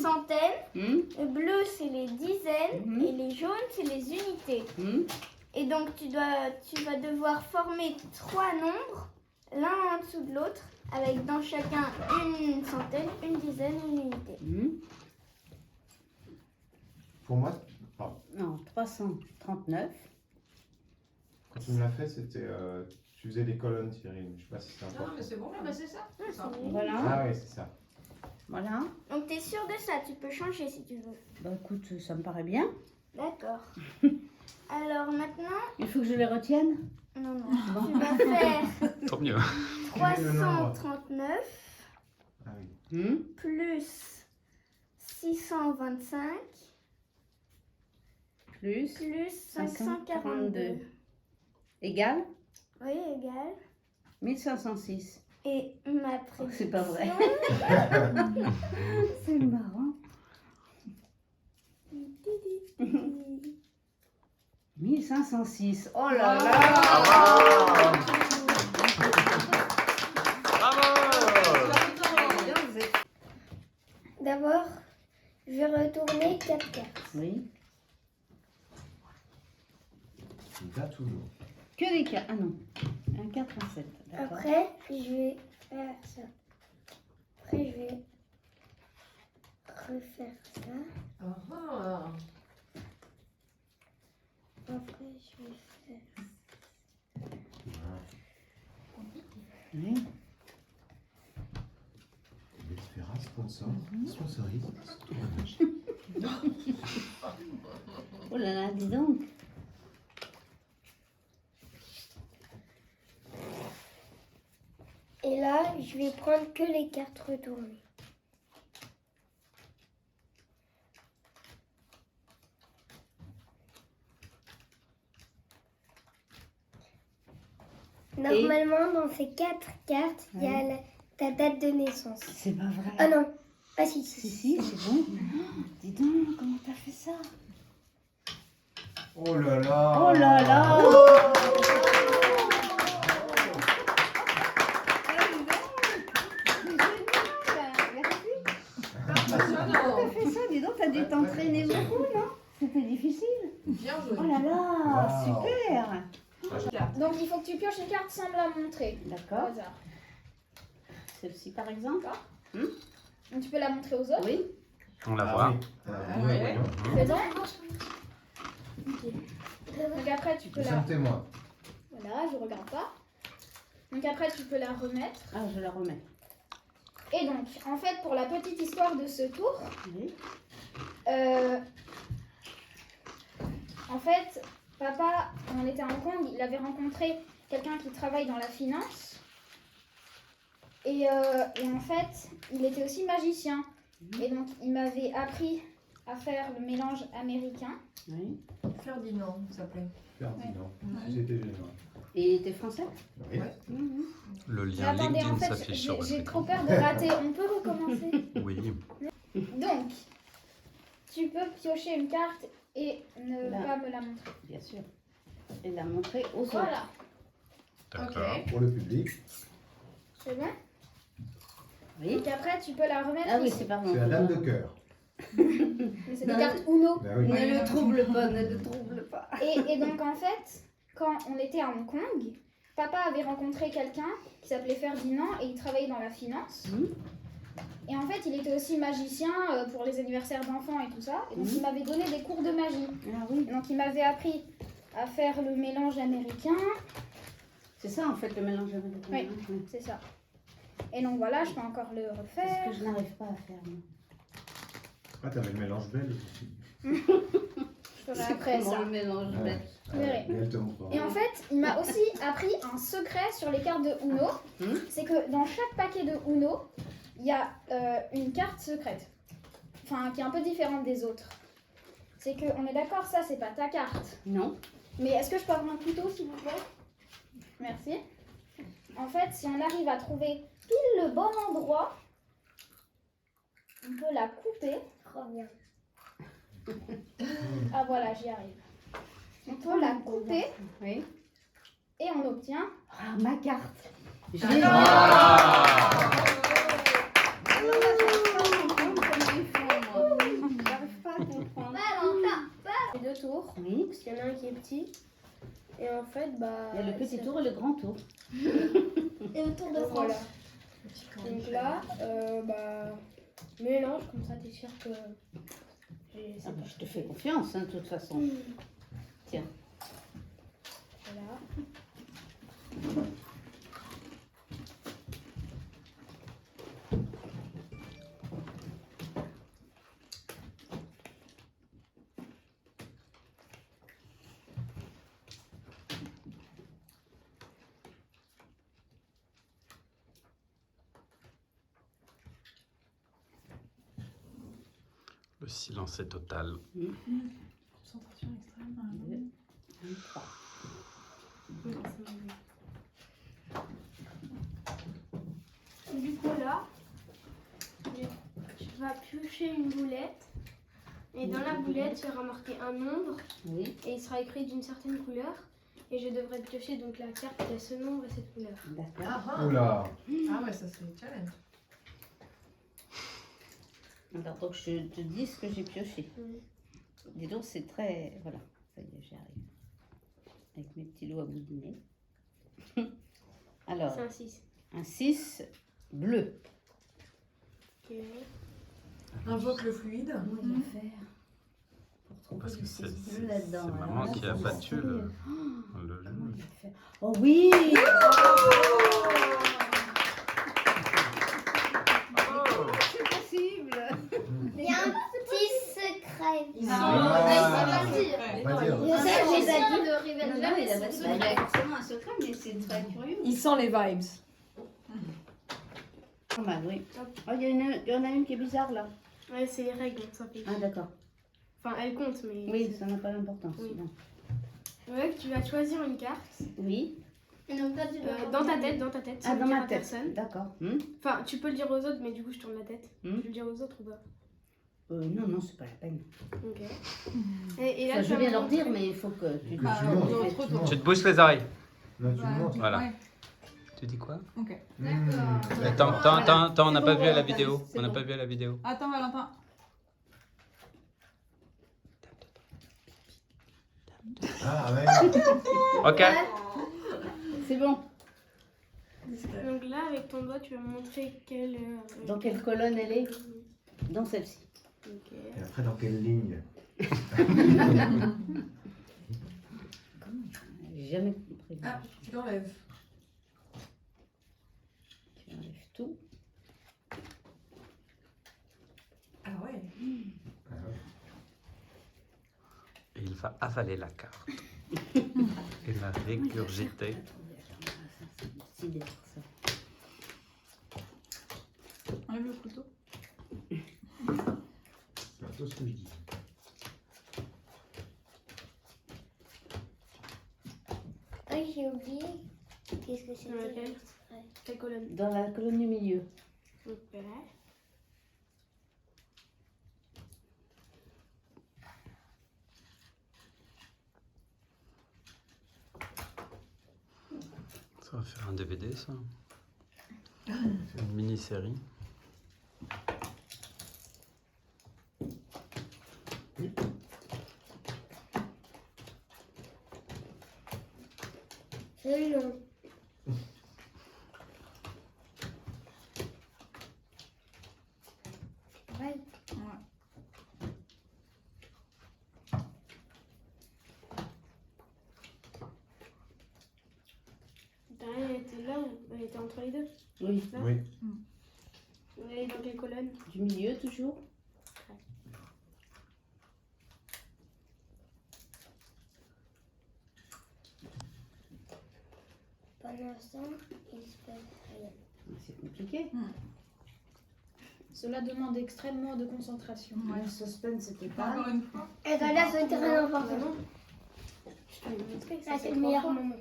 centaines, le bleu, c'est les dizaines, et les jaunes, c'est les unités. Et donc, tu vas devoir former 3 nombres, l'un en dessous de l'autre, avec dans chacun une centaine, une dizaine et une unité. Pour moi, pardon. Non, 339. Quand tu me l'as fait, c'était. Tu faisais des colonnes, Cyril. Je sais pas si c'est important. Non, mais c'est bon, là, c'est ça. Voilà. Ah oui, c'est ça. Voilà. Donc, tu es sûr de ça? Tu peux changer si tu veux. Bah écoute, ça me paraît bien. D'accord. Alors maintenant... Il faut que je les retienne. Non, non. Bon. Tu vas faire Tant mieux. 339 Ah oui. plus 625 Plus plus 542. Égal Oui, égal. 1506. Et ma prédiction... C'est pas vrai. C'est marrant. 1506. Oh là là. D'abord, je vais retourner 4 cartes. Oui. Là, toujours. Que des 4. Ah non. Un 4, un 7. D'accord. Après, je vais faire ça. Après, je vais refaire ça. Après, je vais faire... Oui. Vespera, sponsor. Sponsorise. Oh là là, dis donc. Et là, je vais prendre que les cartes retournées. Normalement, dans ces 4 cartes, il y a ta date de naissance. C'est pas vrai. Ah non. Ah si, Si, si, c'est bon. Dis donc, comment t'as fait ça? Oh là là. Oh là là. T'as fait ça, dis donc, t'as dû t'entraîner beaucoup, non? C'était difficile. Bien joué. Oh là là, Wow. super. Donc il faut que tu pioches une carte sans me la montrer. Au D'accord. hasard. Celle-ci, par exemple. Donc tu peux la montrer aux autres. Oui. On la Ah voit. oui. ouais. C'est bon. Donc après tu peux Nous la... sommes témoins. Voilà, je regarde pas. Donc après tu peux la remettre. Ah, je la remets. Et donc, en fait, pour la petite histoire de ce tour, Oui. en fait, papa, quand on était à Hong Kong, il avait rencontré quelqu'un qui travaille dans la finance. Et en fait, il était aussi magicien. Et donc, il m'avait appris à faire le mélange américain. Oui. Ferdinand, ça s'appelait. Ferdinand. Société Générale. Et t'es français? Oui. Le Mais lien attendez, en LinkedIn fait, s'affiche sur votre j'ai trop écran. peur de rater. On peut recommencer? Oui. Donc, tu peux piocher une carte et ne Là. pas me la montrer. Bien sûr. Et la montrer aux autres. Voilà, D'accord. Pour le public, c'est bon? Oui. Donc après, tu peux la remettre Ah oui, ici. c'est pardon. c'est la dame de cœur. Mais c'est des Non. cartes Uno. Ben oui. Ne le trouble pas, ne le trouble pas. Et donc en fait, quand on était à Hong Kong, papa avait rencontré quelqu'un qui s'appelait Ferdinand et il travaillait dans la finance. Et en fait, il était aussi magicien pour les anniversaires d'enfants et tout ça. Et donc il m'avait donné des cours de magie. Ah oui. Donc il m'avait appris à faire le mélange américain, C'est ça en fait le mélange américain. Oui. Oui. c'est ça. Et donc voilà, je peux encore le C'est refaire. ce que je n'arrive pas à faire. moi. Ah, t'avais le mélange belge aussi. Je ferai après Comment ça. le mélange Ah, belge. Vous verrez. mais elle te montre pas. Et en fait, il m'a aussi appris un secret sur les cartes de Uno. C'est que dans chaque paquet de Uno, il y a une carte secrète. Enfin, qui est un peu différente des autres. C'est que, on est d'accord, ça, c'est pas ta carte. Non. Mais est-ce que je peux avoir un couteau, s'il vous plaît? Merci. En fait, si on arrive à trouver pile le bon endroit, on peut la couper. Trop bien. Ah voilà, j'y arrive. On peut la couper Oui. et on obtient... Ah, ma carte. tour. Oui. Parce qu'il y en a un qui est petit. Et en fait, bah. Il y a le petit tour et le grand tour. Et le Tour de Donc, France. voilà. Donc là, bah. Mélange, comme ça, t'es sûr que. Ah bah, je te fais confiance, hein, de toute façon. Tiens. Voilà. Le silence est total. Concentration extrême. Deux, un, trois. Du coup, là, tu vas piocher une boulette. Et dans la boulette, il y aura marqué un nombre. Oui, Et il sera écrit d'une certaine couleur. Et je devrais piocher donc la carte qui a ce nombre et cette couleur. d'accord. Ah, ah. Oula. Ah ouais, ça c'est challenge. Alors, donc, je te dis ce que j'ai pioché. Oui. Dis donc, c'est très... Voilà, ça y est, j'y arrive. Avec mes petits doigts à boudiner. Alors, C'est un 6. un 6 bleu. Ok. Invoque le fluide. Comment il va faire pour trouver Parce que le c'est 6 bleu là-dedans? c'est Alors maman là, qui a ça battu serait- le Comment il jeu. va faire? Oh oui! C'est possible! Il y a un petit secret. Ils Ah. Il va dire. On va dire. Je sais, j'ai ça ça dit. de révéler Non, non, jamais il a son pas dit. secret. Il a forcément un secret, mais c'est très curieux. Il sent les vibes. Pas mal, oui. Oh, il y en a une qui est bizarre là. Ouais, c'est les règles, donc ça fait. Ah, d'accord. Enfin, elles comptent, mais. Oui, ça n'a pas d'importance. Oui. Non. Ouais, tu vas choisir une carte. Oui. Et donc toi, tu dois Dans ta tête, Ah, sans dans le dire ma à tête. personne. D'accord. Enfin, tu peux le dire aux autres, mais du coup, je tourne la tête. Hmm. Tu veux le dire aux autres ou pas? Non, non, c'est pas la peine. Ok. Et là, Enfin, tu je vas viens me leur dire, montrer- mais il faut que tu... Que tu Ah, montres. non, tu trop, montres. Tu te bouches les oreilles. Non, tu le montres. Voilà. Ouais. Tu dis quoi? Ok. Attends, on n'a C'est pas bon, vu à la Valentin, vidéo. c'est On n'a bon. pas vu à la vidéo. Attends, Valentin. Ah ouais. Ok. C'est bon. Donc là, avec ton doigt, tu vas me montrer quelle. Dans quelle colonne elle est? Dans celle-ci. Ok. Et après, dans quelle ligne? J'ai jamais compris. Ah, tu l'enlèves. Tu enlèves tout. Ah ouais. Ah ouais. Et il va avaler la carte. Et la régurgiter. C'est bizarre, ça. Enlève le couteau. C'est un peu ce que je dis. Ah, j'ai oublié. Qu'est-ce que c'était? Laquelle? Quelle colonne? Dans la colonne du milieu. Ok. Ça va faire un DVD, ça. Une mini-série. C'est long. Ouais. Elle était là, elle était entre les deux. Oui. Oui. Elle est dans quelle colonne? Du milieu, toujours. Pendant ce temps, il se passe rien. C'est compliqué. Cela demande extrêmement de concentration. Le suspense, c'était pas... Encore une fois. Et dans là, c'est très important. Je te l'ai montré, Ça, c'est fait le 3 meilleur fois. moment.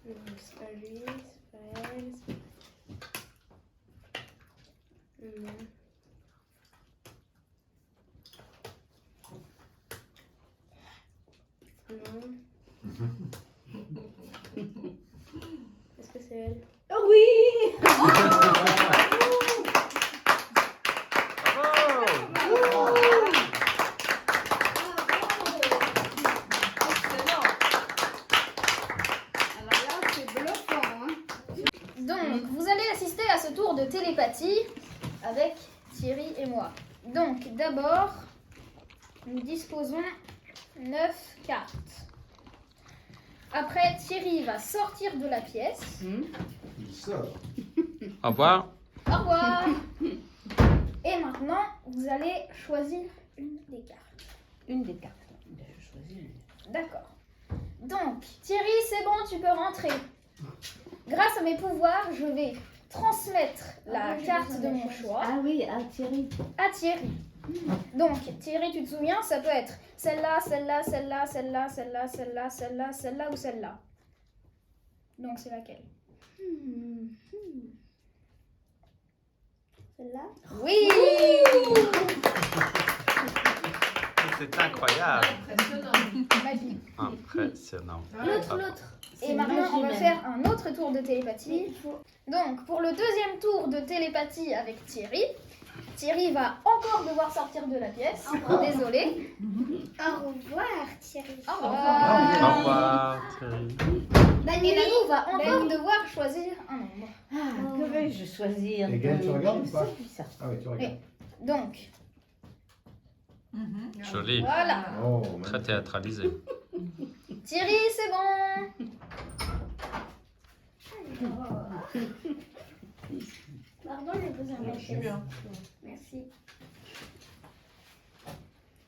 C'est pas lui, c'est pas elle. Non. Non. Est-ce que c'est elle? Oh oui! partie avec Thierry et moi. Donc d'abord, nous disposons 9 cartes. Après, Thierry va sortir de la pièce. Il sort. Au revoir. Au revoir. Et maintenant, vous allez choisir une des cartes. Une des cartes. Ben, je choisis une. D'accord. Donc, Thierry, c'est bon, tu peux rentrer. Grâce à mes pouvoirs, je vais transmettre la carte de mon choix Ah oui, ah Thierry. à Thierry. Donc, Thierry, tu te souviens, ça peut être celle-là, celle-là, celle-là, celle-là, celle-là, celle-là, celle-là, celle-là ou celle-là. Donc, c'est laquelle? Celle-là. Oui! C'est incroyable. Impressionnant. Magique. Impressionnant. L'autre. Et C'est maintenant, on va magie, faire un autre tour de télépathie. Donc, pour le deuxième tour de télépathie avec Thierry, Thierry va encore devoir sortir de la pièce. Désolé. Au revoir, Thierry. Au Au revoir. revoir, Thierry. Et Nanou va encore devoir choisir un nombre. Ah, que vais-je choisir? Et Gaël, tu regardes ou pas? Ça. Ah oui, tu regardes. Donc, Mhm. Joli. voilà. Oh, Très magnifique. théâtralisé. Thierry, c'est bon. Pardon, j'ai besoin de Ouais, ma je C'est chaise. bien. Merci.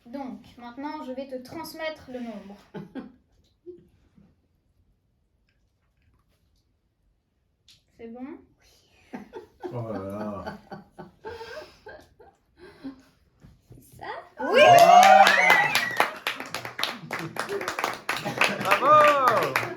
Donc, maintenant, je vais te transmettre le nombre. C'est bon? Oh là là. Oui! Bravo!